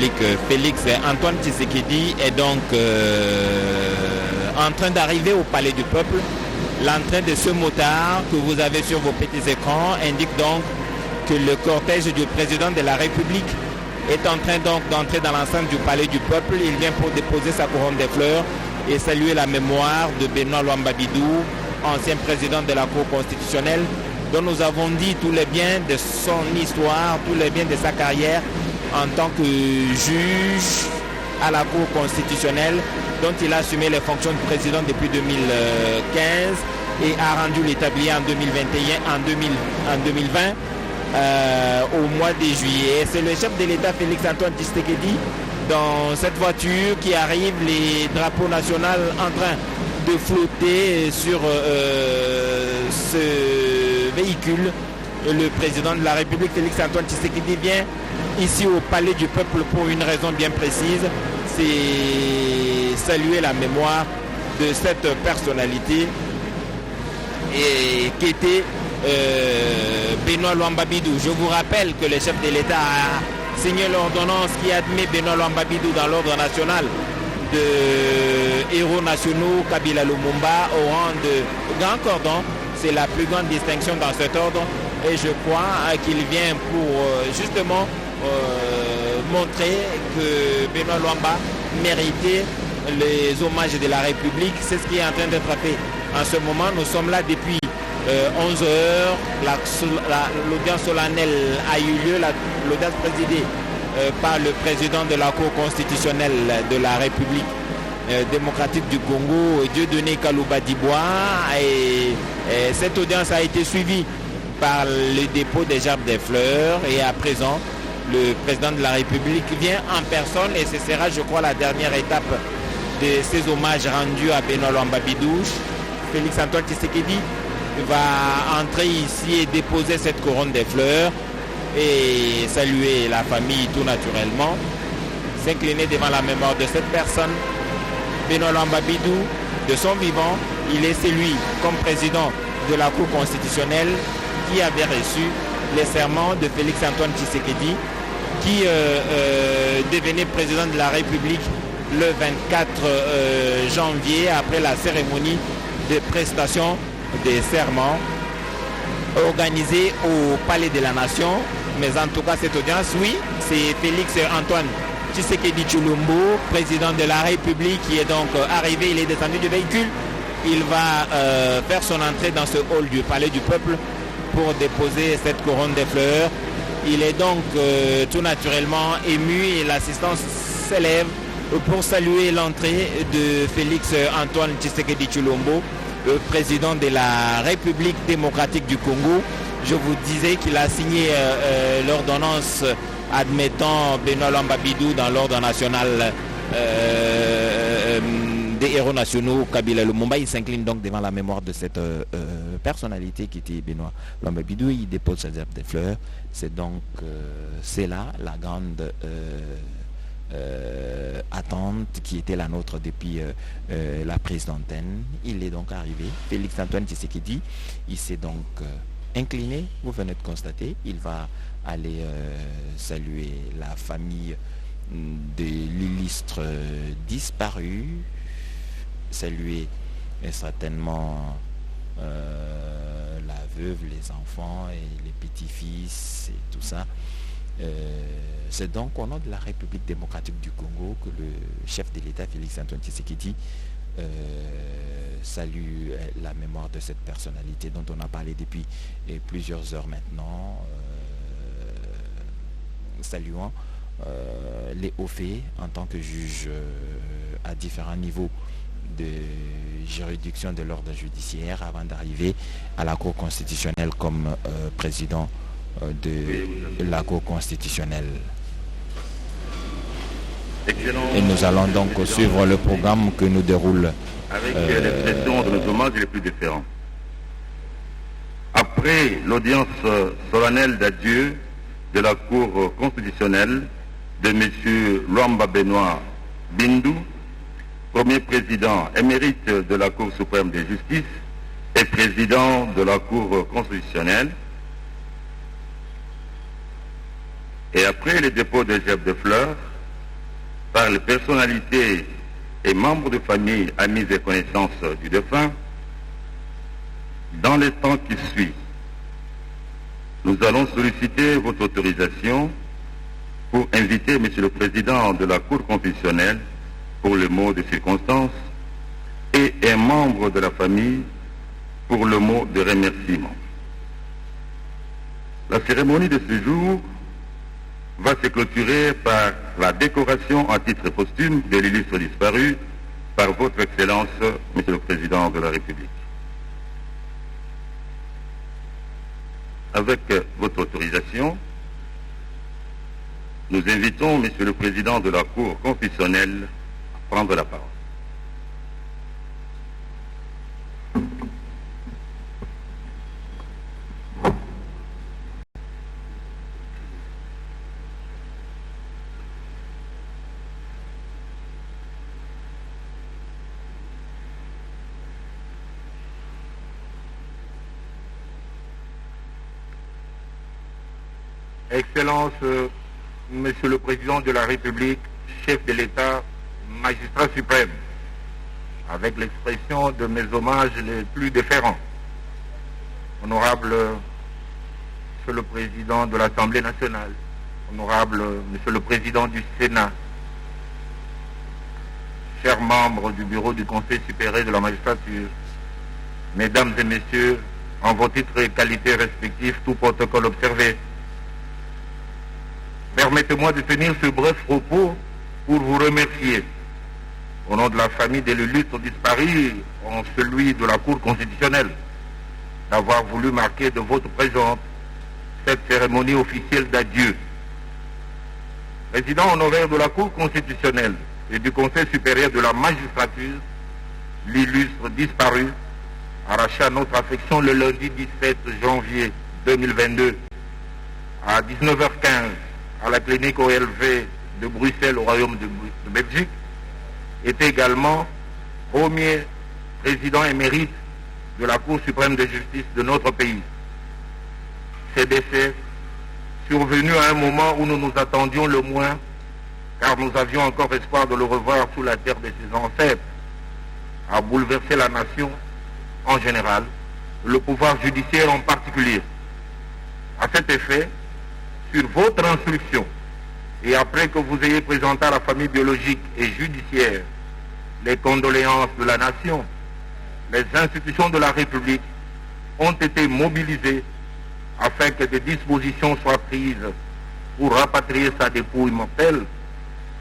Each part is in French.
République, Félix Antoine Tshisekedi, est donc en train d'arriver au Palais du Peuple. L'entrée de ce motard que vous avez sur vos petits écrans indique donc que le cortège du président de la République est en train donc d'entrer dans l'enceinte du Palais du Peuple. Il vient pour déposer sa couronne de fleurs et saluer la mémoire de Benoît Luamba Bidou, ancien président de la Cour constitutionnelle, dont nous avons dit tous les biens de son histoire, tous les biens de sa carrière en tant que juge à la Cour constitutionnelle, dont il a assumé les fonctions de président depuis 2015 et a rendu l'établi en 2020 au mois de juillet. C'est le chef de l'État Félix Antoine Tshisekedi dans cette voiture qui arrive, les drapeaux nationaux en train de flotter sur ce véhicule. Le président de la République Félix Antoine Tshisekedi vient ici au Palais du Peuple pour une raison bien précise, c'est saluer la mémoire de cette personnalité et qui était Benoît Luamba Bidou. Je vous rappelle que le chef de l'État a signé l'ordonnance qui admet Benoît Luamba Bidou dans l'ordre national de héros nationaux Kabila Lumumba au rang de grand cordon. C'est la plus grande distinction dans cet ordre et je crois qu'il vient pour justement montrer que Benoît Luamba méritait les hommages de la République. C'est ce qui est en train d'être fait en ce moment. Nous sommes là depuis 11 heures. L'audience solennelle a eu lieu, l'audience présidée par le président de la Cour constitutionnelle de la République démocratique du Congo, Dieudonné Kalouba Dibois, et cette audience a été suivie par le dépôt des gerbes des fleurs et à présent le président de la République vient en personne et ce sera, je crois, la dernière étape de ces hommages rendus à Benoît Luamba Bidou. Félix Antoine Tshisekedi va entrer ici et déposer cette couronne des fleurs et saluer la famille tout naturellement, s'incliner devant la mémoire de cette personne. Benoît Luamba Bidou, de son vivant, il est celui, comme président de la Cour constitutionnelle, qui avait reçu les serments de Félix Antoine Tshisekedi, qui devenait président de la République le 24 janvier, après la cérémonie de prestation des serments organisée au Palais de la Nation. Mais en tout cas, cette audience, oui, c'est Félix Antoine Tshisekedi Tshilombo, président de la République, qui est donc arrivé, il est descendu du véhicule. Il va faire son entrée dans ce hall du Palais du Peuple pour déposer cette couronne de fleurs. Il est donc tout naturellement ému et l'assistance s'élève pour saluer l'entrée de Félix Antoine Tshisekedi Tshilombo, président de la République démocratique du Congo. Je vous disais qu'il a signé l'ordonnance admettant Benoît Luamba Bidou dans l'ordre national des héros nationaux Kabila Lumumba. Il s'incline donc devant la mémoire de cette personnalité qui était Benoît Luamba Bidou. Il dépose ses herbes de fleurs. C'est donc c'est là la grande attente qui était la nôtre depuis la prise d'antenne. Il est donc arrivé. Félix Antoine Tshisekedi, il s'est donc incliné, vous venez de constater. Il va aller saluer la famille de l'illustre disparu, saluer certainement la veuve, les enfants et les petits-fils et tout ça. C'est donc au nom de la République démocratique du Congo que le chef de l'État Félix Antoine Tshisekedi salue la mémoire de cette personnalité dont on a parlé depuis plusieurs heures maintenant, saluant les hauts faits en tant que juge à différents niveaux de juridiction de l'ordre judiciaire avant d'arriver à la Cour constitutionnelle comme président de la Cour constitutionnelle. Et nous allons donc suivre le programme que nous déroule avec l'expression de nos hommages les plus différents. Après l'audience solennelle d'adieu de la Cour constitutionnelle de M. Luamba Benoît Bidou, premier président émérite de la Cour suprême de justice et président de la Cour constitutionnelle, et après le dépôt des gerbes de fleurs, par les personnalités et membres de famille, amis et connaissances du défunt, dans les temps qui suivent, nous allons solliciter votre autorisation pour inviter M. le Président de la Cour constitutionnelle pour le mot de circonstance et un membre de la famille pour le mot de remerciement. La cérémonie de ce jour va se clôturer par la décoration en titre posthume de l'illustre disparu par votre Excellence, M. le Président de la République. Avec votre autorisation, nous invitons M. le Président de la Cour constitutionnelle à prendre la parole. Excellence, Monsieur le Président de la République, chef de l'État, magistrat suprême, avec l'expression de mes hommages les plus déférents. Honorable Monsieur le Président de l'Assemblée nationale, honorable Monsieur le Président du Sénat, chers membres du Bureau du Conseil supérieur de la magistrature, Mesdames et Messieurs, en vos titres et qualités respectifs, tout protocole observé, permettez-moi de tenir ce bref propos pour vous remercier, au nom de la famille de l'illustre disparu, en celui de la Cour constitutionnelle, d'avoir voulu marquer de votre présence cette cérémonie officielle d'adieu. Président honoraire de la Cour constitutionnelle et du Conseil supérieur de la magistrature, l'illustre disparu arracha notre affection le lundi 17 janvier 2022 à 19h15 à la clinique OLV de Bruxelles au Royaume de Belgique, était également premier président émérite de la Cour suprême de justice de notre pays. Ces décès, survenus à un moment où nous nous attendions le moins, car nous avions encore espoir de le revoir sous la terre de ses ancêtres, a bouleversé la nation en général, le pouvoir judiciaire en particulier. À cet effet, sur votre instruction, et après que vous ayez présenté à la famille biologique et judiciaire les condoléances de la nation, les institutions de la République ont été mobilisées afin que des dispositions soient prises pour rapatrier sa dépouille mortelle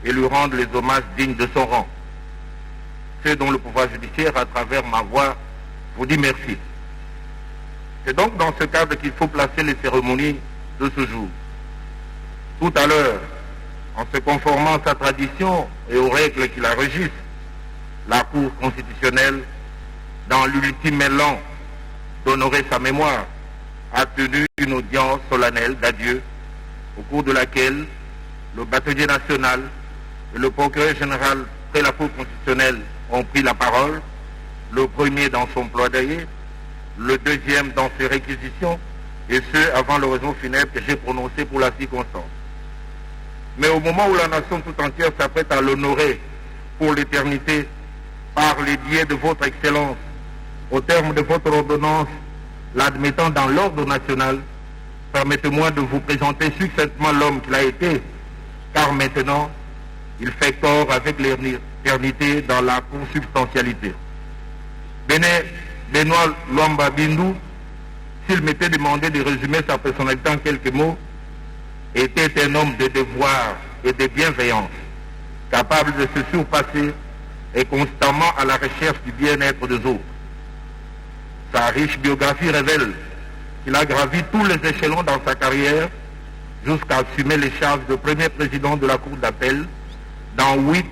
et lui rendre les hommages dignes de son rang. C'est dont le pouvoir judiciaire, à travers ma voix, vous dit merci. C'est donc dans ce cadre qu'il faut placer les cérémonies de ce jour. Tout à l'heure, en se conformant à sa tradition et aux règles qui la régissent, la Cour constitutionnelle, dans l'ultime élan d'honorer sa mémoire, a tenu une audience solennelle d'adieu, au cours de laquelle le bâtonnier national et le procureur général près la Cour constitutionnelle ont pris la parole, le premier dans son plaidoyer, le deuxième dans ses réquisitions, et ce avant l'oraison funèbre que j'ai prononcée pour la circonstance. Mais au moment où la nation tout entière s'apprête à l'honorer pour l'éternité par les biais de votre Excellence, au terme de votre ordonnance, l'admettant dans l'ordre national, permettez-moi de vous présenter succinctement l'homme qu'il a été, car maintenant, il fait corps avec l'éternité dans la consubstantialité. Benoît Luamba Bindu, s'il m'était demandé de résumer sa personnalité en quelques mots, était un homme de devoir et de bienveillance, capable de se surpasser et constamment à la recherche du bien-être des autres. Sa riche biographie révèle qu'il a gravi tous les échelons dans sa carrière jusqu'à assumer les charges de premier président de la Cour d'appel dans 8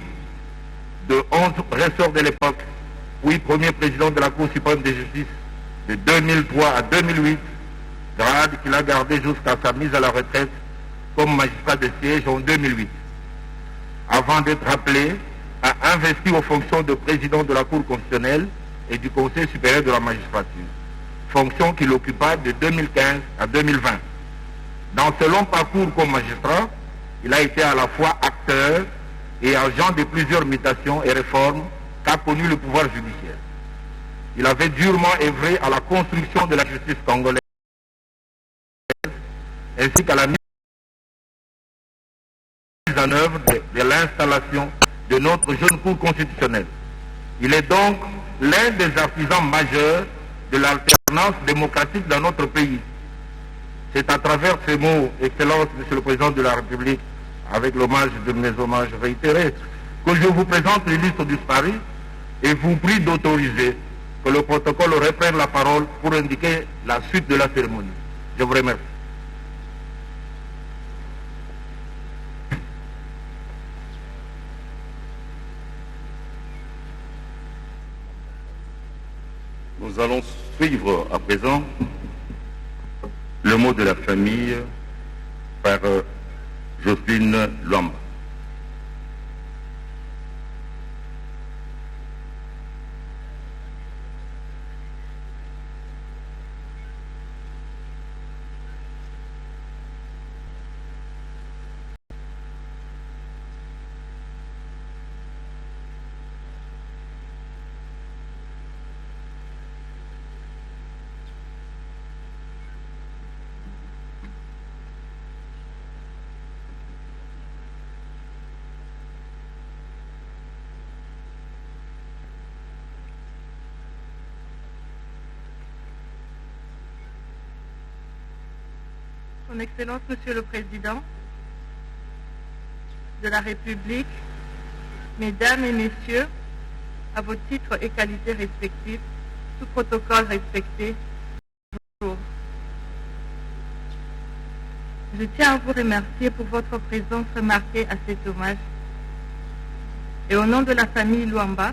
de 11 ressorts de l'époque, puis premier président de la Cour suprême de justice de 2003 à 2008, grade qu'il a gardé jusqu'à sa mise à la retraite comme magistrat de siège en 2008, avant d'être appelé à investir aux fonctions de président de la Cour constitutionnelle et du Conseil supérieur de la magistrature, fonction qu'il occupa de 2015 à 2020. Dans ce long parcours comme magistrat, il a été à la fois acteur et agent de plusieurs mutations et réformes qu'a connu le pouvoir judiciaire. Il avait durement œuvré à la construction de la justice congolaise ainsi qu'à la mise en œuvre de l'installation de notre jeune cour constitutionnelle. Il est donc l'un des artisans majeurs de l'alternance démocratique dans notre pays. C'est à travers ces mots, Excellence, Monsieur le Président de la République, avec l'hommage de mes hommages réitérés, que je vous présente l'illustre disparu et vous prie d'autoriser que le protocole reprenne la parole pour indiquer la suite de la cérémonie. Je vous remercie. Nous allons suivre à présent le mot de la famille par Jocelyne Luamba. Son Excellence, Monsieur le Président de la République, Mesdames et Messieurs, à vos titres et qualités respectifs, tout protocole respecté, bonjour. Je tiens à vous remercier pour votre présence remarquée à cet hommage. Et au nom de la famille Luamba,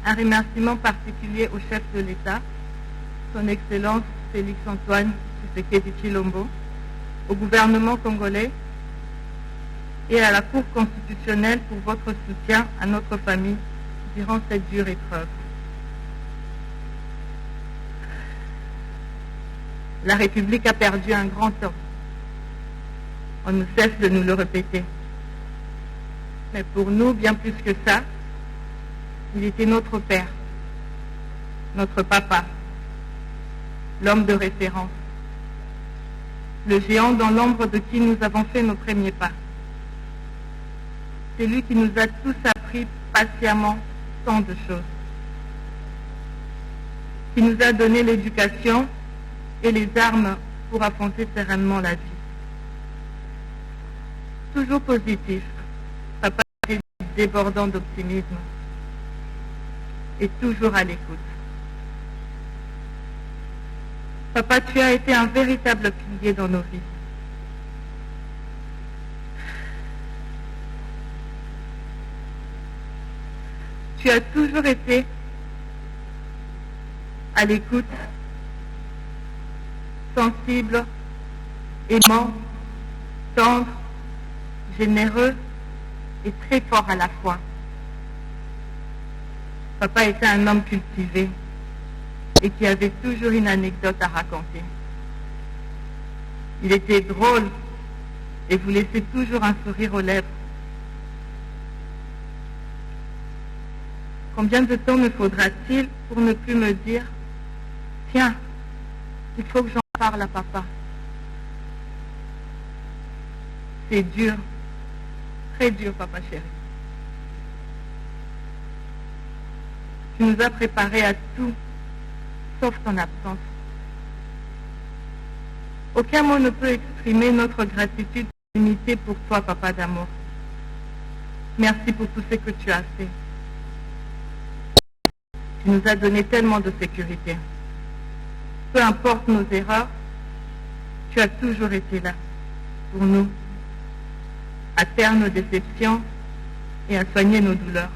un remerciement particulier au chef de l'État, Son Excellence Félix Antoine Tshisekedi Tshilombo, au gouvernement congolais et à la Cour constitutionnelle pour votre soutien à notre famille durant cette dure épreuve. La République a perdu un grand homme. On ne cesse de nous le répéter. Mais pour nous, bien plus que ça, il était notre père, notre papa, l'homme de référence, le géant dans l'ombre de qui nous avons fait nos premiers pas. C'est lui qui nous a tous appris patiemment tant de choses, qui nous a donné l'éducation et les armes pour affronter sereinement la vie. Toujours positif, papa est débordant d'optimisme et toujours à l'écoute. Papa, tu as été un véritable pilier dans nos vies. Tu as toujours été à l'écoute, sensible, aimant, tendre, généreux et très fort à la fois. Papa était un homme cultivé et qui avait toujours une anecdote à raconter. Il était drôle et vous laissait toujours un sourire aux lèvres. Combien de temps me faudra-t-il pour ne plus me dire « Tiens, il faut que j'en parle à papa ». C'est dur, très dur, papa chéri. Tu nous as préparés à tout, sauf ton absence. Aucun mot ne peut exprimer notre gratitude illimitée pour toi, papa d'amour. Merci pour tout ce que tu as fait. Tu nous as donné tellement de sécurité. Peu importe nos erreurs, tu as toujours été là pour nous, à taire nos déceptions et à soigner nos douleurs.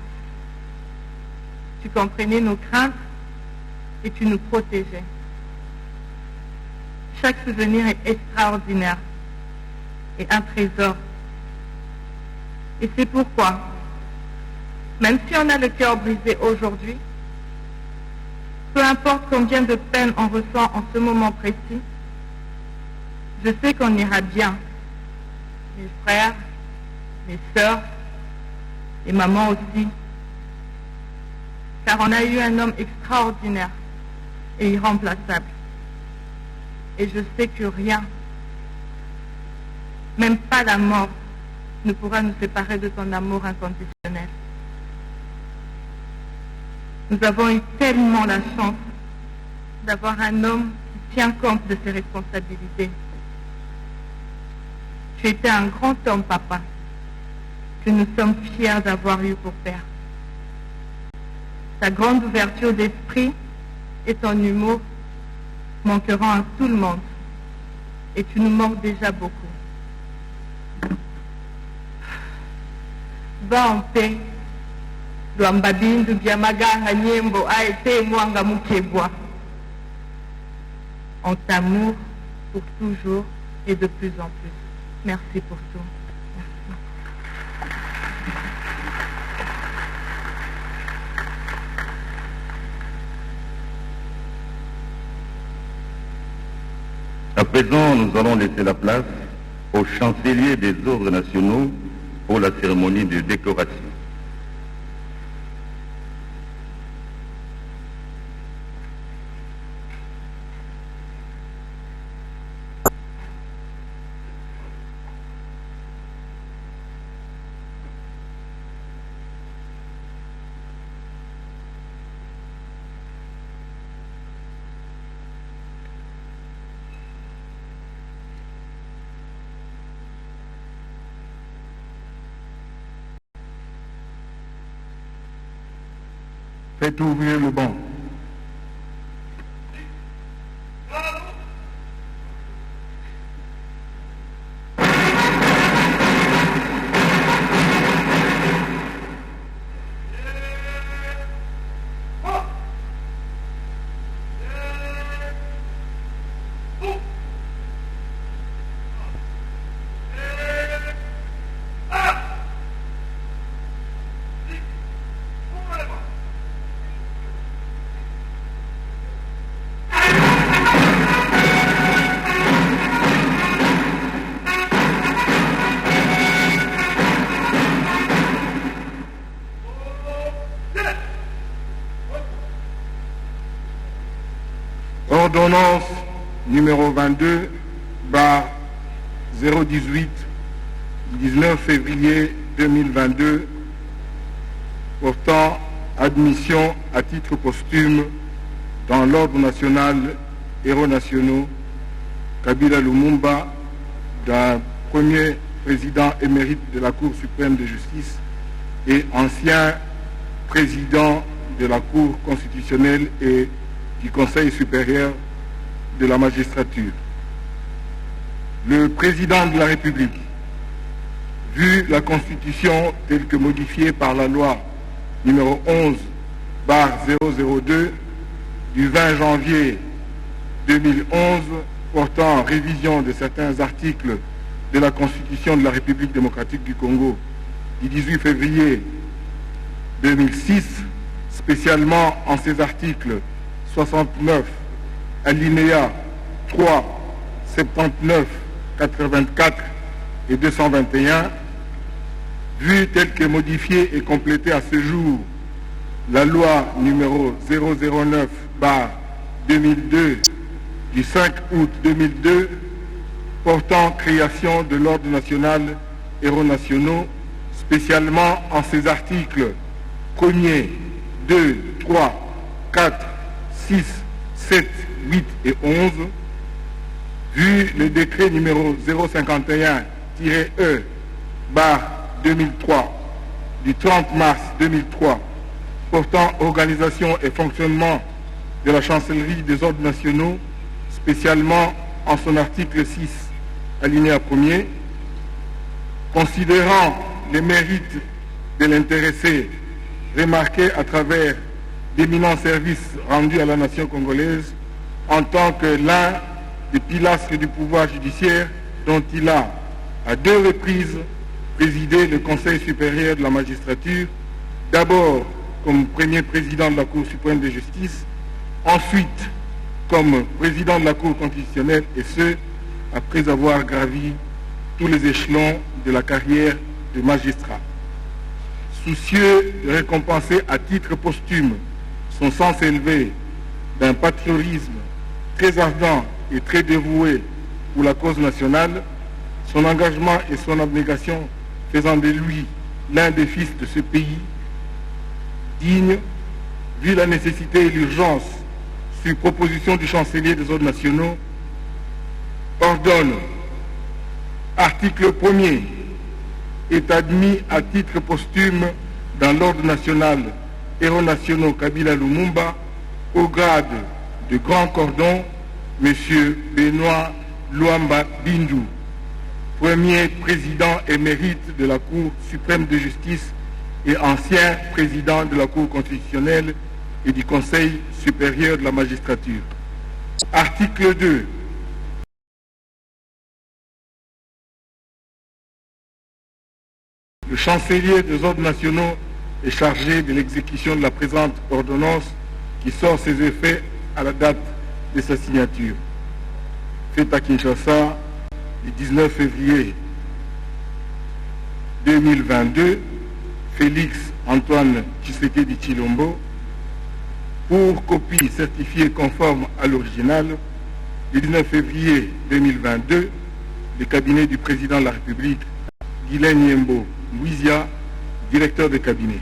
Tu comprenais nos craintes et tu nous protégeais. Chaque souvenir est extraordinaire et un trésor. Et c'est pourquoi, même si on a le cœur brisé aujourd'hui, peu importe combien de peine on ressent en ce moment précis, je sais qu'on ira bien. Mes frères, mes sœurs, et maman aussi, car on a eu un homme extraordinaire et irremplaçable. Et je sais que rien, même pas la mort, ne pourra nous séparer de ton amour inconditionnel. Nous avons eu tellement la chance d'avoir un homme qui tient compte de ses responsabilités. Tu étais un grand homme, papa, que nous sommes fiers d'avoir eu pour père. Ta grande ouverture d'esprit et ton humour manqueront à tout le monde, et tu nous manques déjà beaucoup. Va en paix. Luamba Bindu Biamaganga Nyembo a été Mwanga Mukebwa. On t'amour pour toujours et de plus en plus. Merci pour tout. Merci. À présent, nous allons laisser la place au chancelier des ordres nationaux pour la cérémonie de décoration. Faites ouvrir le banc. Ordonnance numéro 22 /018 du 19 février 2022 portant admission à titre posthume dans l'ordre national héros nationaux Kabila Lumumba d'un premier président émérite de la Cour suprême de justice et ancien président de la Cour constitutionnelle et du Conseil supérieur de la magistrature. Le président de la République, vu la Constitution telle que modifiée par la loi numéro 11/002 du 20 janvier 2011 portant révision de certains articles de la Constitution de la République démocratique du Congo du 18 février 2006, spécialement en ces articles 69, alinéa 3, 79, 84 et 221, vu tel que modifiée et complétée à ce jour la loi numéro 009/2002 du 5 août 2002 portant création de l'ordre national héros nationaux, spécialement en ses articles 1er, 2, 3, 4, 6, 7, 8 et 11, vu le décret numéro 051-E/2003 du 30 mars 2003 portant organisation et fonctionnement de la chancellerie des ordres nationaux, spécialement en son article 6, alinéa 1er, considérant les mérites de l'intéressé remarqués à travers d'éminents services rendus à la nation congolaise en tant que l'un des pilastres du pouvoir judiciaire dont il a, à 2 reprises, présidé le Conseil supérieur de la magistrature, d'abord comme premier président de la Cour suprême de justice, ensuite comme président de la Cour constitutionnelle, et ce, après avoir gravi tous les échelons de la carrière de magistrat. soucieux de récompenser à titre posthume son sens élevé d'un patriotisme très ardent et très dévoué pour la cause nationale, son engagement et son abnégation faisant de lui l'un des fils de ce pays, digne, vu la nécessité et l'urgence, sur proposition du chancelier des ordres nationaux, ordonne, article 1er, est admis à titre posthume dans l'ordre national Héros nationaux Kabila Lumumba au grade de grand cordon M. Benoît Luamba Bindu, premier président émérite de la Cour suprême de justice et ancien président de la Cour constitutionnelle et du Conseil supérieur de la magistrature. Article 2. Le chancelier des ordres nationaux est chargé de l'exécution de la présente ordonnance qui sort ses effets à la date de sa signature. Faite à Kinshasa le 19 février 2022, Félix Antoine Tshisekedi Tshilombo, pour copie certifiée conforme à l'original, le 19 février 2022, le cabinet du président de la République, Guylaine Yembo Louisia, directeur de cabinet.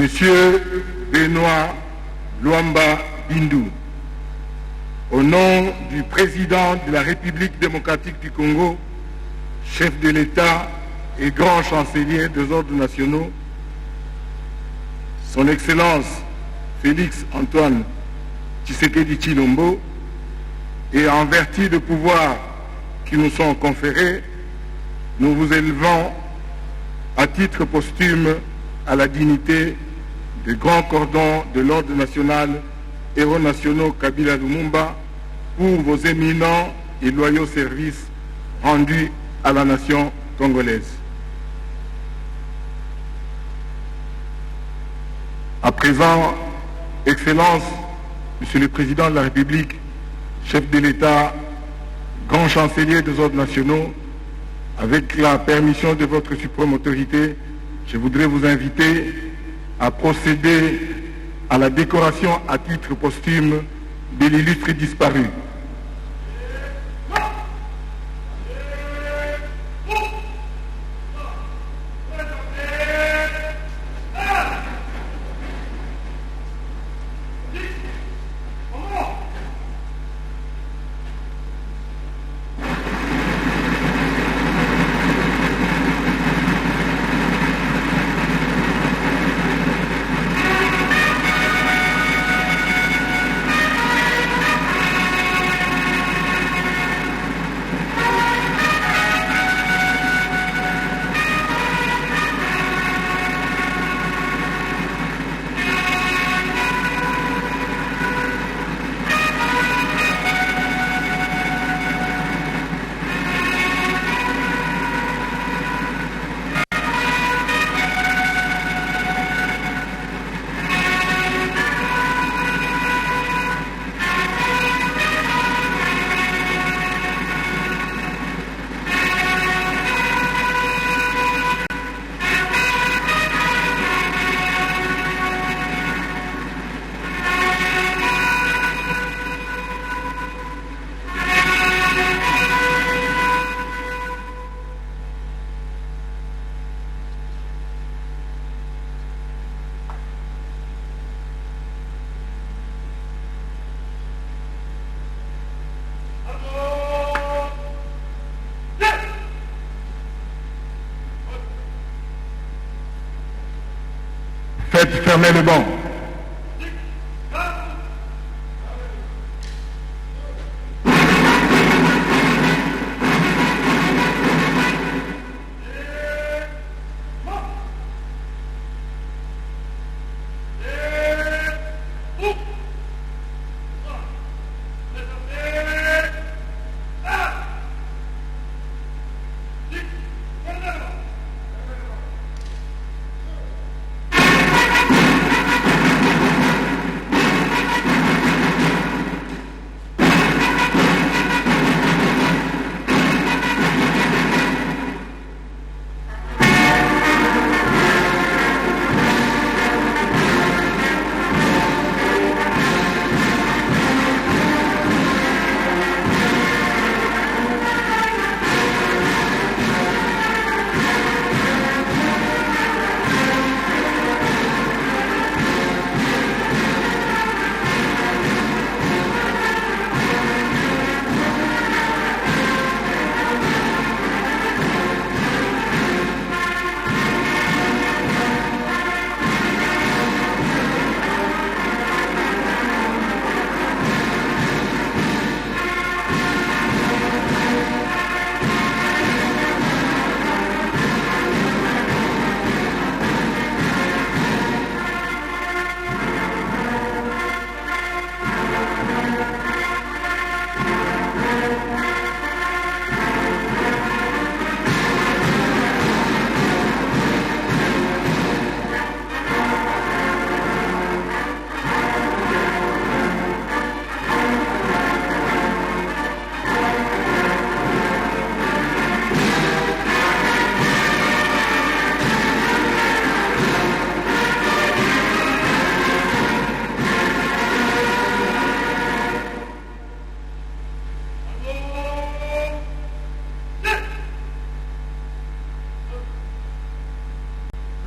Monsieur Benoît Luamba Bindu, au nom du président de la République démocratique du Congo, chef de l'État et grand chancelier des ordres nationaux, son Excellence Félix Antoine Tshisekedi Tshilombo, et en vertu de pouvoirs qui nous sont conférés, nous vous élevons à titre posthume à la dignité des grands cordons de l'ordre national, héros nationaux Kabila Lumumba, pour vos éminents et loyaux services rendus à la nation congolaise. À présent, Excellence, Monsieur le Président de la République, chef de l'État, grand chancelier des ordres nationaux, avec la permission de votre suprême autorité, je voudrais vous inviter à procéder à la décoration à titre posthume de l'illustre disparu. Faites fermer le banc.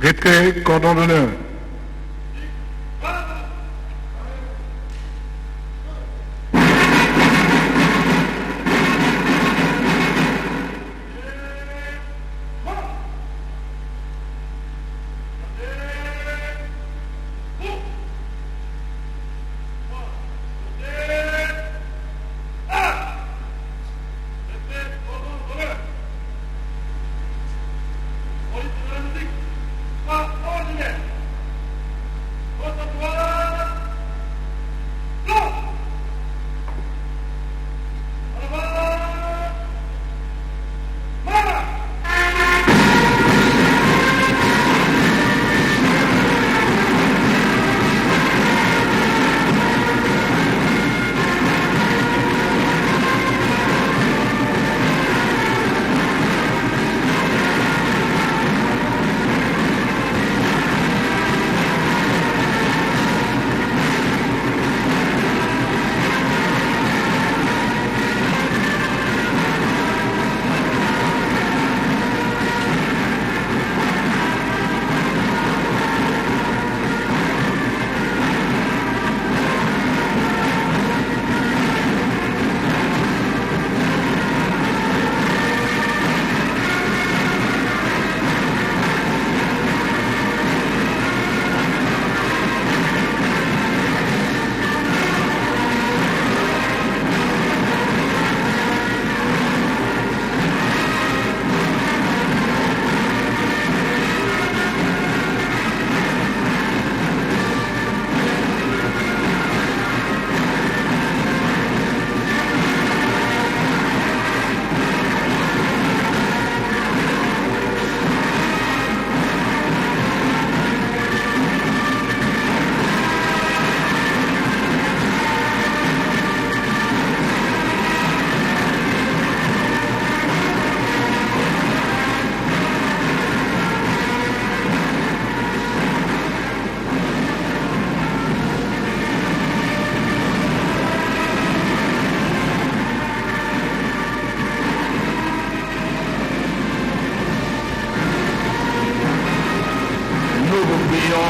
Retrait, cordon d'honneur.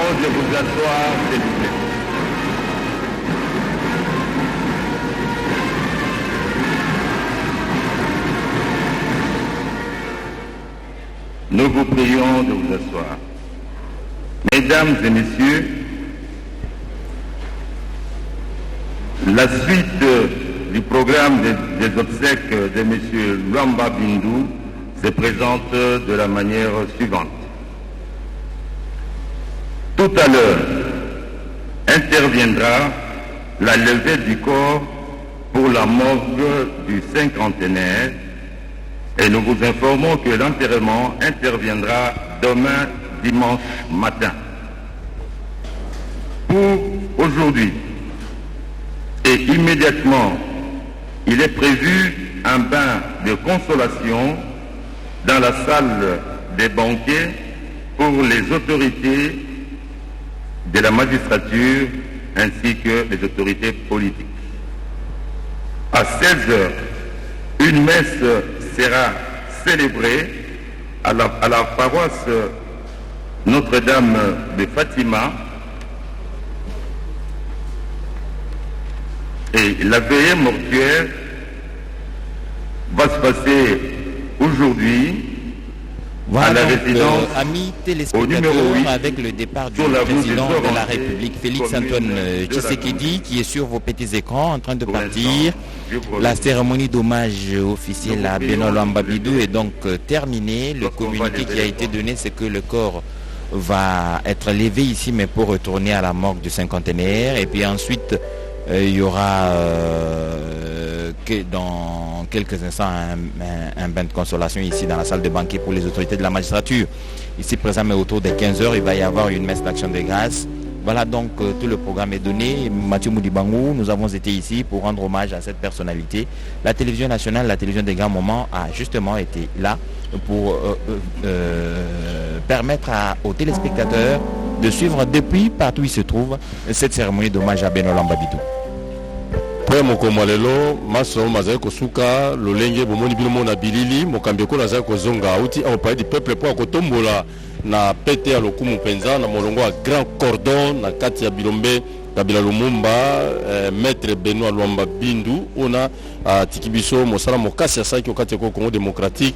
de vous asseoir, s'il vous plaît. Nous vous prions de vous asseoir. Mesdames et messieurs, la suite du programme des obsèques de M. Luamba Bindu se présente de la manière suivante. Tout à l'heure interviendra la levée du corps pour la morgue du cinquantenaire et nous vous informons que l'enterrement interviendra demain dimanche matin. Pour aujourd'hui et immédiatement, il est prévu un bain de consolation dans la salle des banquets pour les autorités de la magistrature ainsi que les autorités politiques. À 16h, une messe sera célébrée à la paroisse Notre-Dame de Fatima et la veillée mortuaire va se passer aujourd'hui voilà à la donc, résidence amis téléspectateurs, avec le départ du président de la République, Félix-Antoine Tshisekedi, qui est sur vos petits écrans en train de partir. La cérémonie d'hommage officielle à Benoît Luamba Bindu est donc terminée. Le communiqué qui a été donné, c'est que le corps va être levé ici, mais pour retourner à la morgue du cinquantenaire. Et puis ensuite, il y aura dans quelques instants un bain de consolation ici dans la salle de banquet pour les autorités de la magistrature. Ici présent, mais autour des 15h, il va y avoir une messe d'action de grâce. Voilà donc tout le programme est donné. Mathieu Moudibangou, nous avons été ici pour rendre hommage à cette personnalité. La télévision nationale, la télévision des grands moments a justement été là pour permettre aux téléspectateurs de suivre depuis partout où il se trouve cette cérémonie d'hommage à Benoît Luamba Bindu. Après mokoma lelo maso mazali kosuka lolenge bomoni bino mona bilili mokambi ko nazali kozonga auti au palais du peuple pour kotombola na pete ya lokumu penza na molongo ya grand cordon na kati ya bilombe Kabila Lumumba maître Benoît Luamba Bindu ona tikibiso mosala mokasi ya saki okati ko Congo démocratique